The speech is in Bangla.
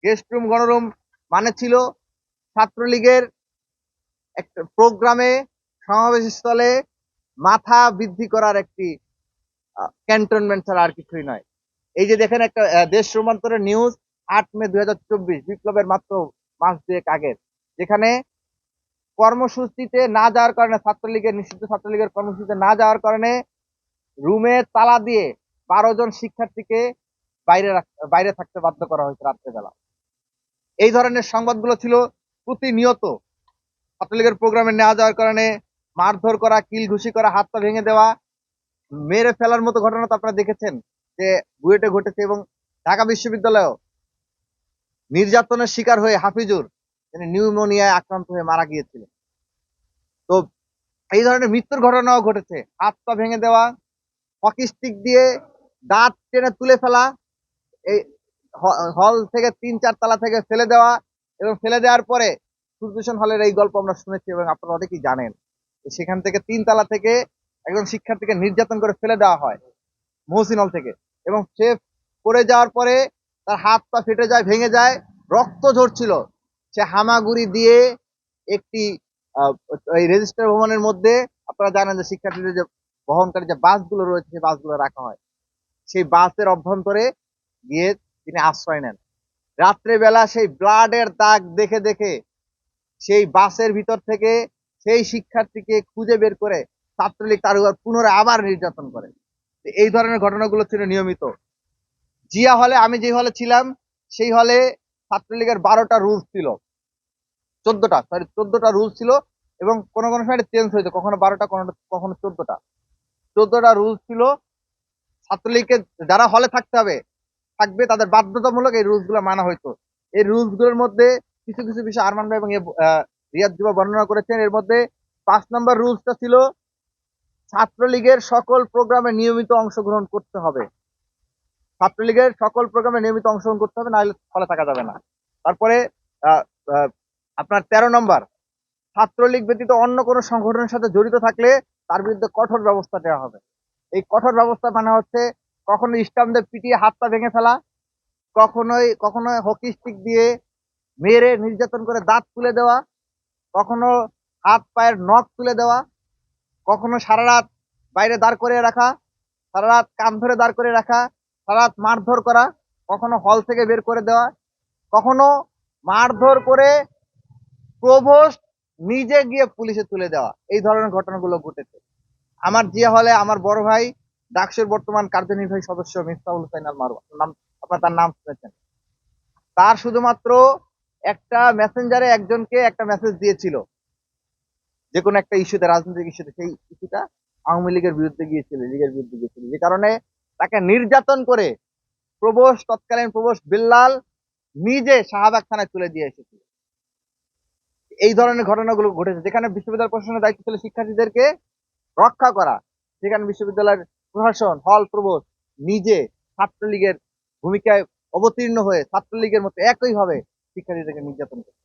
গেস্ট রুম গণরুম মানে ছিল ছাত্রলীগের একটা প্রোগ্রামে, সমাবেশ স্থলে মাথা বৃদ্ধি করার একটি ক্যান্টনমেন্ট ছাড়া আর কিছুই নয়। এই যে দেখেন একটা দেশ রূপান্তরের নিউজ, 8 মে 2024, বিপ্লবের মাত্র মাস দুয়েক আগের, যেখানে কর্মসূচিতে না যাওয়ার কারণে, ছাত্রলীগের নিষিদ্ধ ছাত্রলীগের কর্মসূচিতে না যাওয়ার কারণে রুমে তালা দিয়ে 12 জন শিক্ষার্থীকে বাইরে থাকতে বাধ্য করা হয়েছে রাত্রেবেলা। এই ধরনের সংবাদগুলো ছিল প্রতিনিয়ত। ছাত্রলীগের প্রোগ্রামে না যাওয়ার কারণে মারধর করা, কিল ঘুষি করা, হাত পা ভেঙে দেওয়া, মেরে ফেলার মতো ঘটনা তো আপনারা দেখেছেন যে বুয়েটে ঘটেছে। এবং ঢাকা বিশ্ববিদ্যালয়েও নির্যাতনের শিকার হয়ে হাফিজুর, তিনি নিউমোনিয়ায় আক্রান্ত হয়ে মারা গিয়েছিলেন। তো এই ধরনের মৃত্যুর ঘটনাও ঘটেছে। হাত পা ভেঙে দেওয়া, হকি স্টিক দিয়ে দাঁত টেনে তুলে ফেলা, এই হল থেকে 3-4 তলা থেকে ফেলে দেওয়া, এবং ফেলে দেওয়ার পরে সূর্যসেন হলের এই গল্প আমরা শুনেছি এবং আপনারা অনেকেই জানেন। সেখান থেকে 3 তলা থেকে একজন শিক্ষার্থীকে নির্যাতন করে ফেলে দেওয়া হয় মহসিন হল থেকে, এবং সে পড়ে যাওয়ার পরে তার হাত পা ফেটে যায়, ভেঙে যায়, রক্ত ঝরছিল। সে হামাগুড়ি দিয়ে একটি এই রেজিস্টার ভবনের মধ্যে, আপনারা জানেন যে শিক্ষার্থীদের যে বহনকারী যে বাসগুলো রয়েছে সেই বাসগুলো রাখা হয়, সেই বাসের অভ্যন্তরে গিয়ে তিনি আশ্রয় নেন। রাত্রে বেলা সেই ব্লাডের দাগ দেখে দেখে সেই বাসের ভিতর থেকে সেই শিক্ষার্থীকে খুঁজে বের করে ছাত্রলীগ তার উপর পুনরায় আবার নির্যাতন করে। এই ধরনের ঘটনাগুলো ছিল নিয়মিত। জিয়া হলে, আমি যে হলে ছিলাম, সেই হলে ছাত্রলীগের 12টা রুলস ছিল, 14টা রুলস ছিল, এবং কোনো কোনো সময় চেঞ্জ হয়েছে, কখনো 12টা, কখনো 14টা রুলস ছিল। ছাত্রলীগকে যারা হলে থাকবে তাদের বাধ্যতামূলক এই রুলস গুলো মানা হইতো। এই রুলস গুলোর মধ্যে কিছু কিছু বিষয় আরমান ভাই এবং রিয়াদ যুবা বর্ণনা করেছেন। এর মধ্যে 5 নম্বর রুলসটা ছিল ছাত্রলীগের সকল প্রোগ্রামে নিয়মিত অংশগ্রহণ করতে হবে। ছাত্রলীগের সকল প্রোগ্রামে নিয়মিত অংশগ্রহণ করতে হবে, না হলে ফলে থাকা যাবে না। তারপরে আপনার 13 নম্বর, ছাত্রলীগ ব্যতীত অন্য কোনো সংগঠনের সাথে জড়িত থাকলে তার বিরুদ্ধে কঠোর ব্যবস্থা নেওয়া হবে। এই কঠোর ব্যবস্থা মানে হচ্ছে কখনো স্টাম্পদের পিটিয়ে হাত পা ভেঙে ফেলা, কখনোই হকি স্টিক দিয়ে মেরে নির্যাতন করে দাঁত তুলে দেওয়া, কখনো হাত পায়ের নখ তুলে দেওয়া, কখনো সারা রাত বাইরে দাঁড় করিয়ে রাখা, সারা রাত কান ধরে দাঁড় করে রাখা, সারা রাত মারধর করা, কখনো হল থেকে বের করে দেওয়া, কখনো মারধর করে প্রভোস্ট নিজে গিয়ে পুলিশে তুলে দেওয়া। এই ধরনের ঘটনাগুলো ঘটেছে। আমার জিয়া হলে আমার বড় ভাই, ডাকসুর বর্তমান কার্যনির্বাহী সদস্য মিফতাহুল হুসাইন আল মারুয়া, আপনার তার নাম শুনেছেন, তার শুধুমাত্র একটা মেসেঞ্জারে একজনকে একটা মেসেজ দিয়েছিল যে কোনো একটা ইস্যুতে, রাজনৈতিক ইস্যুতে, সেই ইস্যুটা আওয়ামী লীগের বিরুদ্ধে গিয়েছিল, লীগের বিরুদ্ধে গিয়েছিল, যে কারণে তাকে নির্যাতন করে তৎকালীন প্রভোস্ট বিল্লাল নিজে শাহবাগ থানায় তুলে দিয়ে এসেছিল। এই ধরনের ঘটনাগুলো ঘটেছে। যেখানে বিশ্ববিদ্যালয় প্রশাসনের দায়িত্ব ছিল শিক্ষার্থীদেরকে রক্ষা করা, সেখানে বিশ্ববিদ্যালয়ের প্রশাসন, হল প্রভোস্ট নিজে ছাত্রলীগের ভূমিকায় অবতীর্ণ হয়ে ছাত্রলীগের মতো একইভাবে শিক্ষার্থীদেরকে নির্যাতন করে।